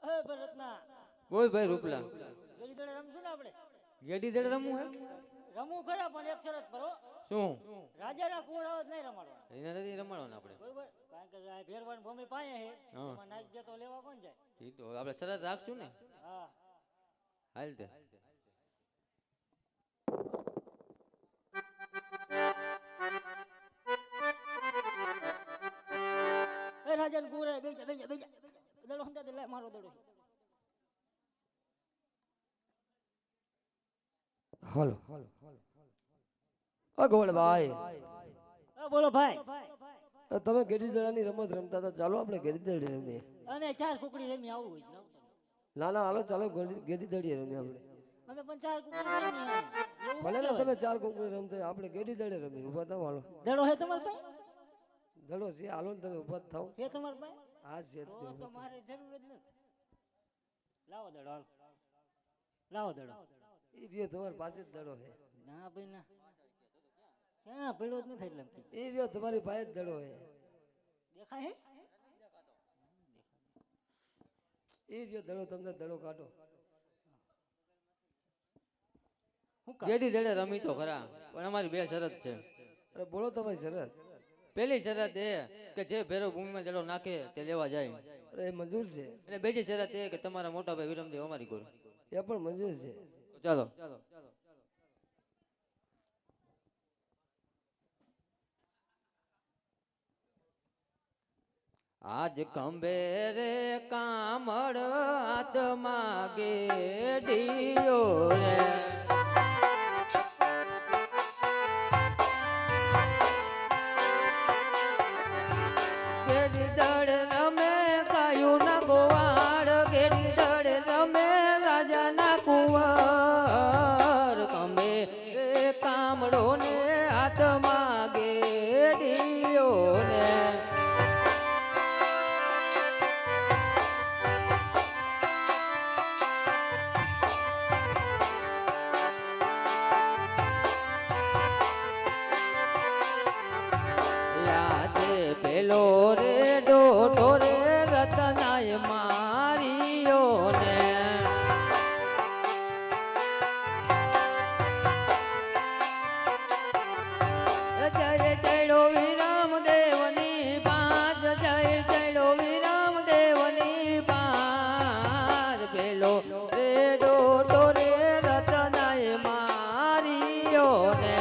એ ભરતના બોલ ભાઈ રૂપલા. ગેડી દડે રમશું ને આપણે. ગેડી દડે રમવું હે? રમવું ખરા પણ એક શરત પર હો. શું? રાજાના કુંવરાઓ જ નહીં રમાડવા. એને નથી રમાડવાના આપણે. બરોબર, કારણ કે આ ભેરવાન ભૂમિ પાયે હે. હા. એમાં નાખ દે તો લેવા કોણ જાય? ઈ તો આપણે શરત રાખશું ને. હા. હાલ તે. એ રાજાના કુંવરા બેજા બેજા બેજા. દડો હંતા દે લે મારો દડો. હાલો ગોળભાઈ, હા બોલો ભાઈ. તમે ગેડી દડાની રમત રમતા હતા, ચાલો આપણે ગેડી દડી રમીએ. અને ચાર કુકડી રમી આવું હોય તો. ના ના હાલો ચાલો ગેડી દડી રમીએ આપણે. અમે પણ ચાર કુકડી રમી આવું. ભલે ને તમે ચાર કુકડી રમતા હોય, આપણે ગેડી દડે રમીએ. ઉભા થાવ હાલો. દડો હે તમાર પાસે? દડો છે, હાલો ને તમે ઉભા થાવ. છે તમાર પાસે? હા છે. તો મારે જરૂર જ નથી. લાવો દડો હાલો. લાવો દડો. ઈ રહ્યો તમારી પાસે જ દડો છે. ના ભાઈ ના. ક્યાં પડ્યો જ નથી એટલે. ઈ રહ્યો તમારી પાસે જ દડો છે. દેખાય હે? ઈ રહ્યો દડો, તમને દડો કાઢો. ગેડી દડે રમી તો ખરા, પણ અમારી બે શરત છે. અરે બોલો તમારી શરત. પહેલી શરત એ કે જે ભેરો ભૂમિમાં દડો નાખે તે લેવા જાય. અરે એ મંજૂર છે. એટલે બીજી શરત એ કે તમારા મોટા ભાઈ વિરમદેવ અમારી ગોળ. એ પણ મંજૂર છે. ચાલો. આજ ખંભે રે કામળ હાથમાં ગેડીયો રે. ગેડી દડ રમે ગાયું ના ગોવાળ, ગેડી દડ રમે રાજા ના કુંવર. ખંભે રે કામળો ને હાથમાં ગેડીયો ને. પેલો રે ડોટો રે રતનાય મારીયો ને. જય ચડો વિરામ દેવની પાંચ, જય ચડો વિરામ દેવની પાંચ. પેલો રે ડોટો રે રતનાય મારીયો ને.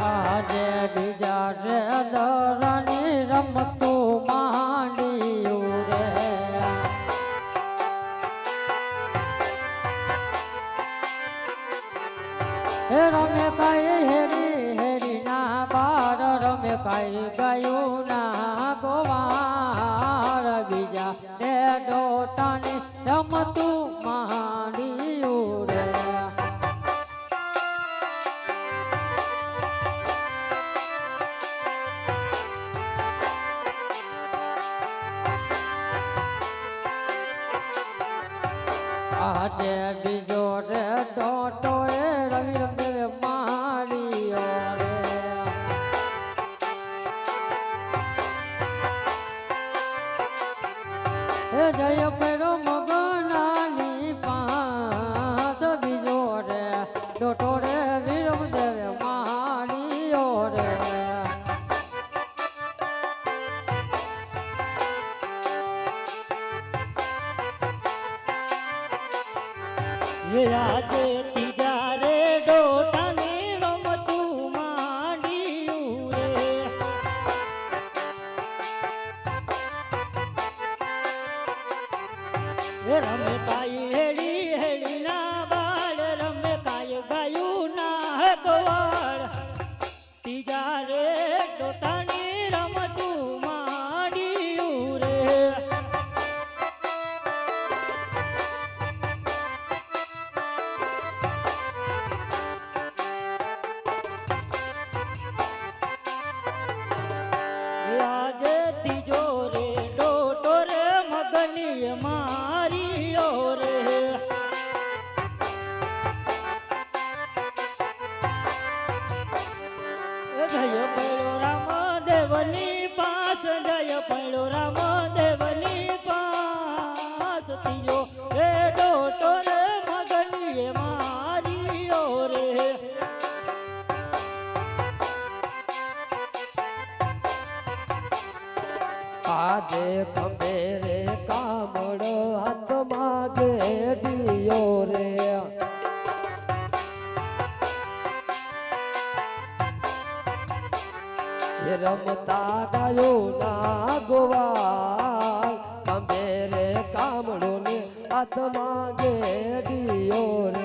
આજે બીજા રે દરાની રમતું માંડ્યું રે. હે રમે કાઈ હેરી હેરી ના બાર, રમે કાઈ ગાયું ના ગોવાર. બીજા રે ડોટાની રમતું માંડ્યું રે. આજે બીજો રે ટોટો રે રવિ માળીયો રે. હે જય પેરો મગનાની પાંચ, બીજો રે ટોટો રે વિરમદેવ માળીયો રે. આજે ત્રીજા રે ડોટાને રમતું માંડ્યું રે. રમે કાઈ હેડી હેડી ના બાળ, રમે કાઈ ગાયું ના ગોવાળ. ત્રીજા રે ડોટાને રમતું માંડ્યું રે. આજે ત્રીજો રે ડોટો રે મગની મારીયો રે. ખંભે રે કામળ હાથમાં ગેડીયો રે એ રમતા ગાયો ના ગોવાળ ખંભે રે કામળો ને હાથમાં ગેડીયો રે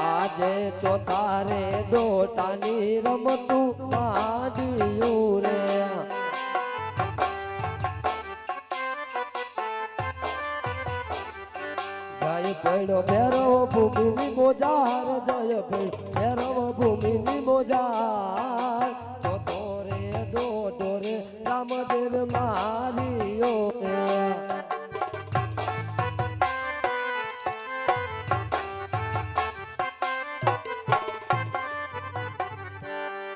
આજે ચોથા રે દોટાની રમતું માંડ્યું રે જય પેડો ભેરવ ભૂમિની મોજાર જય ભેરવ ભૂમિની મોજાર ચોથો રે દોટો રે રામદેવ મારિયો રે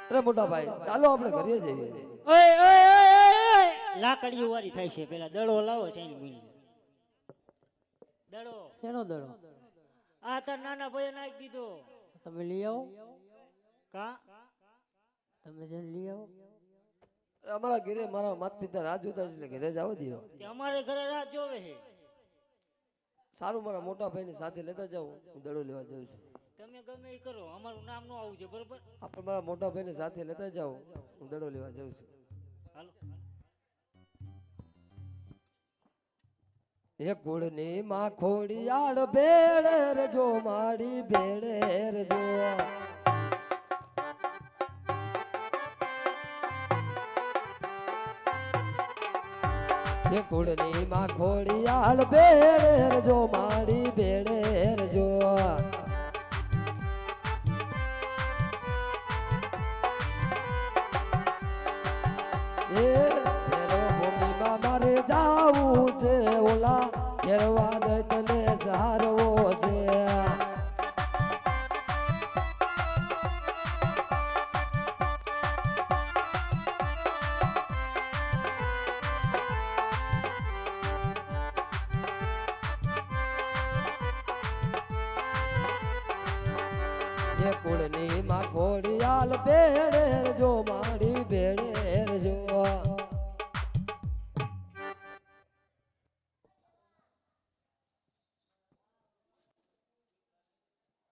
અરે મોટા ભાઈ ચાલો આપણે ઘરે જઈએ ઓય ઓય ઓય ઓય લાકડીઓ વાળી થાય છે પેલા દડો લાવો છે એની મૂલી દડો શેનો દડો આ તાર નાના ભાઈએ નાખી દીધો તમે લઈ આવો કા તમે જઈને લઈ આવો અમારા ઘરે મારા માતા પિતા રાહ જોતા છે એટલે ઘરે જવા દો તે અમારે ઘરે રાત જોવે છે સારું મારા મોટા ભાઈને સાથે લેતા જાઉં હું દડો લેવા જાઉં છું તમે ગમે એ કરો અમારું નામ ન આવું છે બરોબર આપણે મારા મોટા ભાઈને સાથે લેતા જાઉં હું દડો લેવા જાઉં છું હાલો એ કુળની માં ખોડિયાળ ભેળે રજો માડી ભેળે રજો એ કુળની માં ખોડિયાળ ભેળે રજો માડી ભેળે રજો એ તેરો ભૂમિમાં મારે જાવું છે ઓલા ઘેરવા દે તને સારવો છે એ કુળની માં ખોડિયાલ ભેળે જો માડી ભેળે જો